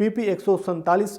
PP 147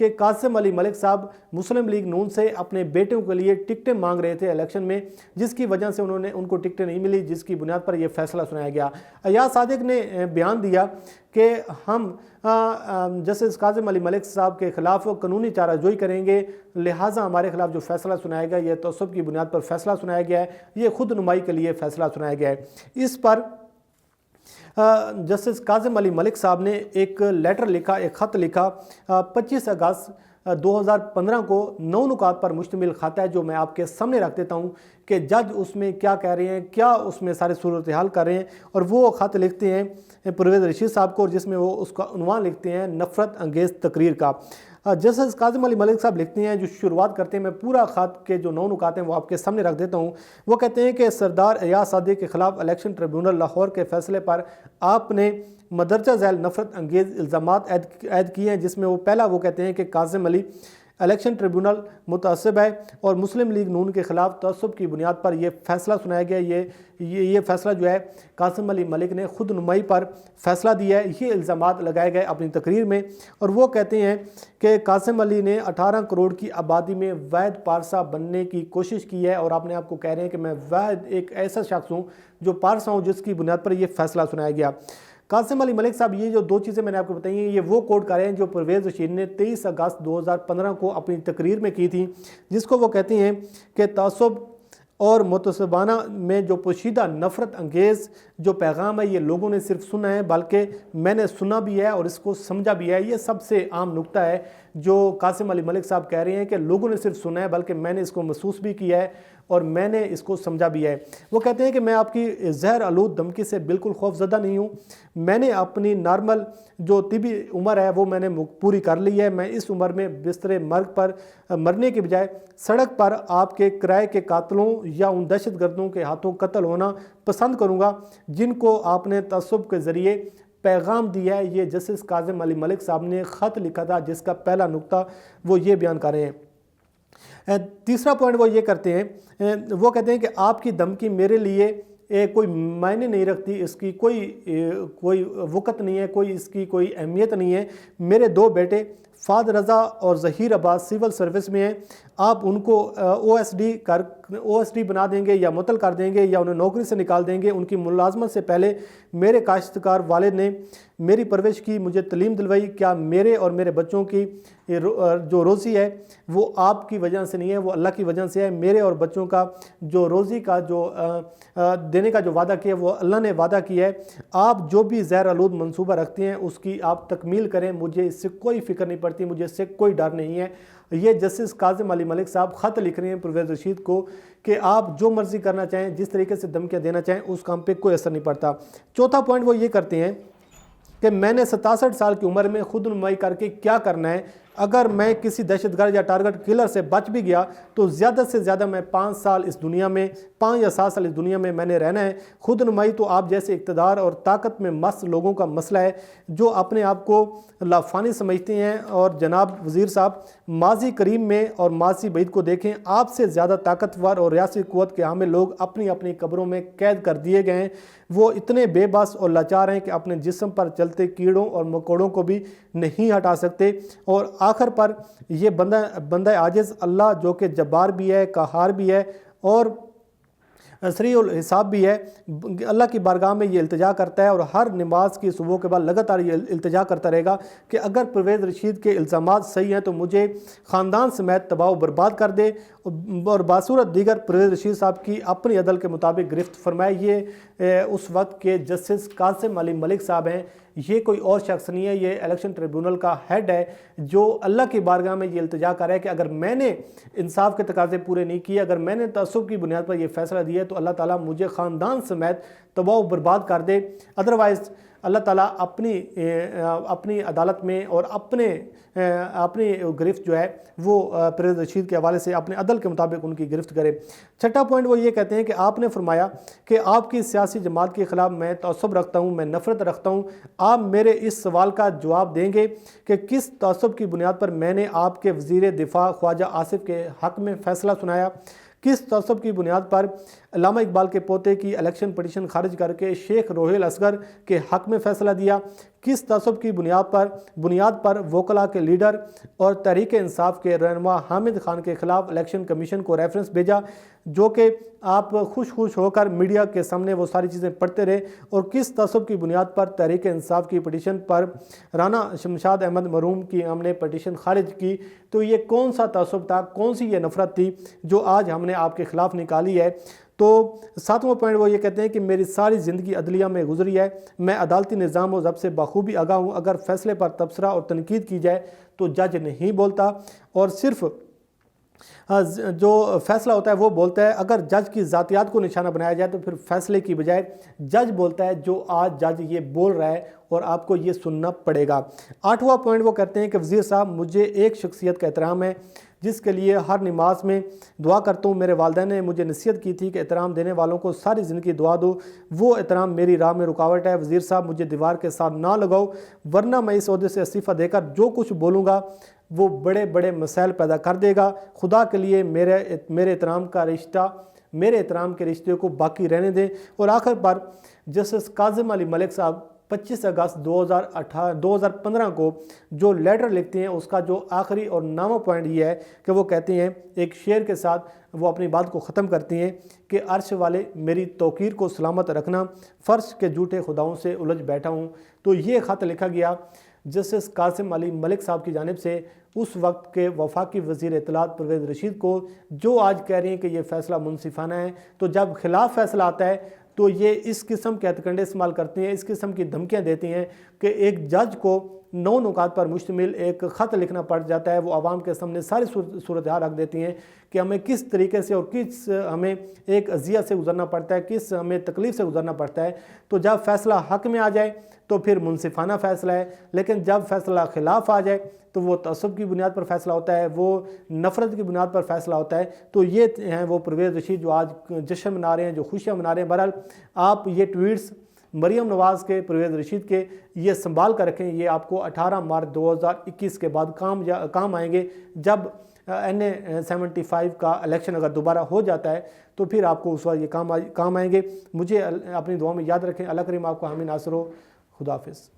کہ قاسم علی ملک صاحب مسلم league نون سے اپنے بیٹوں کے لیے ٹکٹیں مانگ رہے تھے الیکشن میں، جس کی وجہ سے ان کو ٹکٹیں نہیں ملی، جس کی بنیاد پر یہ فیصلہ سنایا گیا۔ ایاز صادق نے بیان دیا کہ ہم جسٹس قاسم علی ملک صاحب کے خلاف قانونی چارہ جوئی کریں گے، لہٰذا ہمارے خلاف جو فیصلہ سنایا گیا یہ تعصب کی بنیاد پر فیصلہ سنایا گیا ہے، یہ خود نمائی کے لیے فیصلہ سنایا گیا ہے۔ اس پر جسٹس قاسم علی ملک صاحب نے ایک لیٹر لکھا، ایک خط لکھا 25 اگست 2015 کو 9 نکات پر مشتمل خط ہے، جو میں آپ کے سامنے رکھ دیتا ہوں کہ جج اس میں کیا کہہ رہے ہیں، کیا اس میں سارے صورتحال کر رہے ہیں۔ اور وہ خط لکھتے ہیں پرویز رشید صاحب کو، جس میں وہ اس کا عنوان لکھتے ہیں نفرت انگیز تقریر کا۔ جسٹس قاسم علی ملک صاحب لکھتے ہیں، جو شروعات کرتے ہیں، میں پورا خط کے جو 9 نکات ہیں وہ آپ کے سامنے رکھ دیتا ہوں۔ وہ کہتے ہیں کہ سردار ایاز صادق کے خلاف الیکشن ٹریبیونل لاہور کے فیصلے پر آپ نے مدرجہ ذیل نفرت انگیز الزامات عائد کیے ہیں، جس میں پہلا وہ کہتے ہیں کہ قاسم علی الیکشن ٹریبیونل متعصب ہے اور مسلم لیگ نون کے خلاف تعصب کی بنیاد پر یہ فیصلہ سنایا گیا۔ یہ فیصلہ جو ہے قاسم علی ملک نے خود نمائی پر فیصلہ دیا ہے، یہ الزامات لگائے گئے اپنی تقریر میں۔ اور وہ کہتے ہیں کہ قاسم علی نے 18 کروڑ کی آبادی میں واحد پارسا بننے کی کوشش کی ہے، اور اپنے آپ کو کہہ رہے ہیں کہ میں واحد ایک ایسا شخص ہوں جو پارسا ہوں، جس کی بنیاد پر یہ فیصلہ سنایا گیا۔ قاسم علی ملک صاحب یہ جو 2 چیزیں میں نے آپ کو بتائی ہیں، یہ وہ کوٹ کر رہے ہیں جو پرویز رشید نے 23 اگست 2015 کو اپنی تقریر میں کی تھی، جس کو وہ کہتے ہیں کہ تعصب اور متعصبانہ میں جو پوشیدہ نفرت انگیز جو پیغام ہے، یہ لوگوں نے صرف سنا ہے، بلکہ میں نے سنا بھی ہے اور اس کو سمجھا بھی ہے۔ یہ سب سے عام نکتہ ہے جو قاسم علی ملک صاحب کہہ رہے ہیں کہ لوگوں نے صرف سنا ہے، بلکہ میں نے اس کو محسوس بھی کیا ہے اور میں نے اس کو سمجھا بھی ہے۔ وہ کہتے ہیں کہ میں آپ کی زہر آلود دھمکی سے بالکل خوف زدہ نہیں ہوں، میں نے اپنی نارمل جو طبی عمر ہے وہ میں نے پوری کر لی ہے۔ میں اس عمر میں بستر مرگ پر مرنے کے بجائے سڑک پر آپ کے کرائے کے قاتلوں یا ان دہشت گردوں کے ہاتھوں قتل ہونا پسند کروں گا جن کو آپ نے تعصب کے ذریعے پیغام دیا ہے۔ یہ جسٹس قاسم علی ملک صاحب نے خط لکھا تھا، جس کا پہلا نکتہ وہ یہ بیان کر رہے ہیں۔ تیسرا پوائنٹ وہ یہ کرتے ہیں، وہ کہتے ہیں کہ آپ کی دھمکی میرے لیے کوئی معنی نہیں رکھتی، اس کی کوئی وقت نہیں ہے، اس کی کوئی اہمیت نہیں ہے۔ میرے 2 بیٹے فاد رضا اور ظہیر عباس سول سروس میں ہیں، آپ ان کو او ایس ڈی بنا دیں گے یا معطل کر دیں گے یا انہیں نوکری سے نکال دیں گے۔ ان کی ملازمت سے پہلے میرے کاشتکار والد نے میری پرورش کی، مجھے تعلیم دلوائی۔ کیا میرے اور میرے بچوں کی جو روزی ہے وہ آپ کی وجہ سے نہیں ہے، وہ اللہ کی وجہ سے ہے۔ میرے اور بچوں کا جو روزی کا جو دینے کا جو وعدہ کیا وہ اللہ نے وعدہ کیا ہے۔ آپ جو بھی زہر آلود منصوبہ رکھتے ہیں اس کی آپ تکمیل کریں، مجھے اس سے کوئی فکر نہیں پڑتی، مجھے اس سے کوئی ڈر نہیں ہے۔ یہ جسٹس قاسم علی ملک صاحب خط لکھ رہے ہیں پرویز رشید کو کہ آپ جو مرضی کرنا چاہیں، جس طریقے سے دھمکیاں دینا چاہیں، اس کام پہ کوئی اثر نہیں پڑتا۔ چوتھا پوائنٹ وہ یہ کرتے ہیں کہ میں نے 67 سال کی عمر میں خود نمائی کر کے کیا کرنا ہے، اگر میں کسی دہشت گرد یا ٹارگٹ کلر سے بچ بھی گیا تو زیادہ سے زیادہ میں 5 سال اس دنیا میں 5 یا 7 سال اس دنیا میں نے رہنا ہے۔ خود نمائی تو آپ جیسے اقتدار اور طاقت میں مست لوگوں کا مسئلہ ہے جو اپنے آپ کو لافانی سمجھتے ہیں۔ اور جناب وزیر صاحب، ماضی کریم میں اور ماضی بعید کو دیکھیں، آپ سے زیادہ طاقتور اور ریاسی قوت کے حامل لوگ اپنی اپنی قبروں میں قید کر دیے گئے ہیں۔ وہ اتنے بے بس اور لاچار ہیں کہ اپنے جسم پر چلتے کیڑوں اور مکوڑوں کو بھی نہیں ہٹا سکتے۔ اور آخر پر یہ بندہ عاجز اللہ جو کہ جبار بھی ہے، قہار بھی ہے اور سریع الحساب بھی ہے، اللہ کی بارگاہ میں یہ التجا کرتا ہے اور ہر نماز کی صبح کے بعد لگاتار یہ التجا کرتا رہے گا کہ اگر پرویز رشید کے الزامات صحیح ہیں تو مجھے خاندان سمیت تباہ و برباد کر دے اور باصورت دیگر پرویز رشید صاحب کی اپنی عدل کے مطابق گرفت فرمائے۔ یہ اس وقت کے جسٹس قاسم علی ملک صاحب ہیں، یہ کوئی اور شخص نہیں ہے، یہ الیکشن ٹریبیونل کا ہیڈ ہے جو اللہ کی بارگاہ میں یہ التجا کر رہا ہے کہ اگر میں نے انصاف کے تقاضے پورے نہیں کیے، اگر میں نے تعصب کی بنیاد پر یہ فیصلہ دیا ہے تو اللہ تعالیٰ مجھے خاندان سمیت تباہ و برباد کر دے۔ ادروائز اللہ تعالیٰ اپنی عدالت میں اور اپنی گرفت جو ہے وہ پرویز رشید کے حوالے سے اپنے عدل کے مطابق ان کی گرفت کرے۔ چھٹا پوائنٹ وہ یہ کہتے ہیں کہ آپ نے فرمایا کہ آپ کی سیاسی جماعت کے خلاف میں تعصب رکھتا ہوں، میں نفرت رکھتا ہوں۔ آپ میرے اس سوال کا جواب دیں گے کہ کس تعصب کی بنیاد پر میں نے آپ کے وزیر دفاع خواجہ آصف کے حق میں فیصلہ سنایا؟ کس تعصب کی بنیاد پر علامہ اقبال کے پوتے کی الیکشن پٹیشن خارج کر کے شیخ روہیل اصغر کے حق میں فیصلہ دیا؟ کس تعصب کی بنیاد پر وکلاء کے لیڈر اور تحریک انصاف کے رہنما حامد خان کے خلاف الیکشن کمیشن کو ریفرنس بھیجا، جو کہ آپ خوش ہو کر میڈیا کے سامنے وہ ساری چیزیں پڑھتے رہے؟ اور کس تعصب کی بنیاد پر تحریک انصاف کی پٹیشن پر رانا شمشاد احمد مرحوم کی ہم نے پٹیشن خارج کی؟ تو یہ کون سا تعصب تھا، کون سی یہ نفرت تھی جو آج ہم نے آپ کے خلاف نکالی ہے؟ تو 7واں پوائنٹ وہ یہ کہتے ہیں کہ میری ساری زندگی عدلیہ میں گزری ہے، میں عدالتی نظام و ضبط سے بخوبی آگاہ ہوں، اگر فیصلے پر تبصرہ اور تنقید کی جائے تو جج نہیں بولتا اور صرف جو فیصلہ ہوتا ہے وہ بولتا ہے، اگر جج کی ذاتیات کو نشانہ بنایا جائے تو پھر فیصلے کی بجائے جج بولتا ہے، جو آج جج یہ بول رہا ہے اور آپ کو یہ سننا پڑے گا۔ 8واں پوائنٹ وہ کہتے ہیں کہ وزیر صاحب مجھے ایک شخصیت کا احترام ہے جس کے لیے ہر نماز میں دعا کرتا ہوں، میرے والدین نے مجھے نصیحت کی تھی کہ احترام دینے والوں کو ساری زندگی دعا دو، وہ احترام میری راہ میں رکاوٹ ہے، وزیر صاحب مجھے دیوار کے ساتھ نہ لگاؤ ورنہ میں اس عہدے سے استعفیٰ دے کر جو کچھ بولوں گا وہ بڑے بڑے مسائل پیدا کر دے گا، خدا کے لیے میرے احترام کے رشتے کو باقی رہنے دیں۔ اور آخر پر جسٹس کاظم علی ملک صاحب 25 اگست 2015 کو جو لیٹر لکھتے ہیں، اس کا جو آخری اور 9واں پوائنٹ یہ ہے کہ وہ کہتے ہیں، ایک شعر کے ساتھ وہ اپنی بات کو ختم کرتی ہیں کہ عرش والے میری توقیر کو سلامت رکھنا، فرش کے جھوٹے خداؤں سے الجھ بیٹھا ہوں۔ تو یہ خط لکھا گیا جسٹس قاسم علی ملک صاحب کی جانب سے اس وقت کے وفاقی وزیر اطلاعات پرویز رشید کو، جو آج کہہ رہے ہیں کہ یہ فیصلہ منصفانہ ہے۔ تو جب خلاف فیصلہ آتا ہے تو یہ اس قسم کے ہتھ کنڈے استعمال کرتے ہیں، اس قسم کی دھمکیاں دیتی ہیں کہ ایک جج کو 9 نکات پر مشتمل ایک خط لکھنا پڑ جاتا ہے، وہ عوام کے سامنے ساری صورتحال رکھ دیتی ہیں کہ ہمیں کس طریقے سے اور کس ہمیں ایک اذیت سے گزرنا پڑتا ہے، کس ہمیں تکلیف سے گزرنا پڑتا ہے۔ تو جب فیصلہ حق میں آ جائے تو پھر منصفانہ فیصلہ ہے، لیکن جب فیصلہ خلاف آ جائے تو وہ تعصب کی بنیاد پر فیصلہ ہوتا ہے، وہ نفرت کی بنیاد پر فیصلہ ہوتا ہے۔ تو یہ ہیں وہ پرویز رشید جو آج جشن منا رہے ہیں، جو خوشیاں منا رہے ہیں۔ بہرحال آپ یہ ٹویٹس مریم نواز کے، پرویز رشید کے، یہ سنبھال کر رکھیں، یہ آپ کو 18 مارچ 2021 کے بعد کام آئیں گے۔ جب NA-75 کا الیکشن اگر دوبارہ ہو جاتا ہے تو پھر آپ کو اس وقت یہ کام آئیں گے۔ مجھے اپنی دعا میں یاد رکھیں۔ اللہ کریم آپ کو حامی ناصر ہو۔ خدا حافظ۔